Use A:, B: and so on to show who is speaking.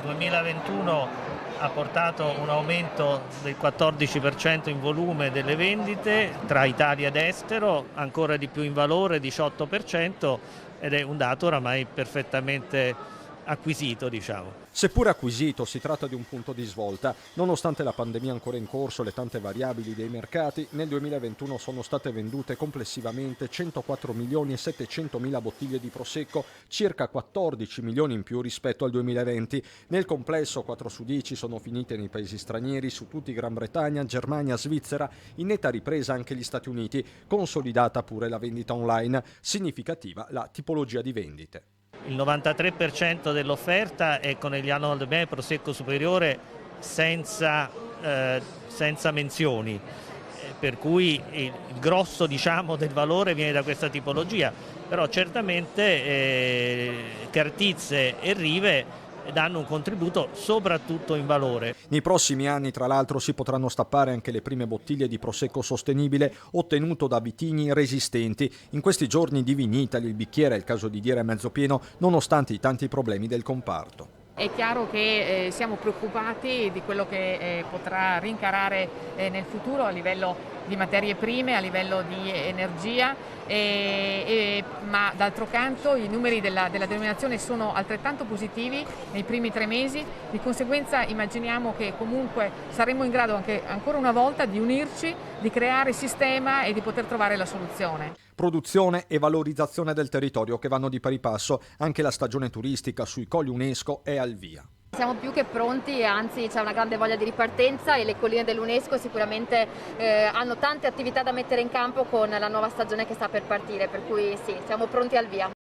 A: 2021 ha portato un aumento del 14% in volume delle vendite tra Italia ed estero, ancora di più in valore, 18%, ed è un dato oramai perfettamente acquisito, diciamo.
B: Seppur acquisito, si tratta di un punto di svolta. Nonostante la pandemia ancora in corso e le tante variabili dei mercati, nel 2021 sono state vendute complessivamente 104 milioni e 700 mila bottiglie di Prosecco, circa 14 milioni in più rispetto al 2020. Nel complesso 4 su 10 sono finite nei paesi stranieri, su tutti Gran Bretagna, Germania, Svizzera, in netta ripresa anche gli Stati Uniti, consolidata pure la vendita online, significativa la tipologia di vendite.
A: Il 93% dell'offerta è con il Annual Demand Prosecco superiore senza menzioni, per cui il grosso, diciamo, del valore viene da questa tipologia, però certamente Cartizze e Rive danno un contributo soprattutto in valore.
B: Nei prossimi anni, tra l'altro, si potranno stappare anche le prime bottiglie di Prosecco sostenibile ottenuto da vitigni resistenti. In questi giorni di Vinitaly il bicchiere, è il caso di dire, è mezzo pieno, nonostante i tanti problemi del comparto.
C: È chiaro che siamo preoccupati di quello che potrà rincarare nel futuro a livello di materie prime, a livello di energia, ma d'altro canto i numeri della denominazione sono altrettanto positivi nei primi 3 mesi, di conseguenza immaginiamo che comunque saremo in grado anche ancora una volta di unirci, di creare sistema e di poter trovare la soluzione.
B: Produzione e valorizzazione del territorio che vanno di pari passo. Anche la stagione turistica sui Colli UNESCO è al via.
D: Siamo più che pronti, anzi c'è una grande voglia di ripartenza e le colline dell'UNESCO sicuramente hanno tante attività da mettere in campo con la nuova stagione che sta per partire, per cui sì, siamo pronti al via.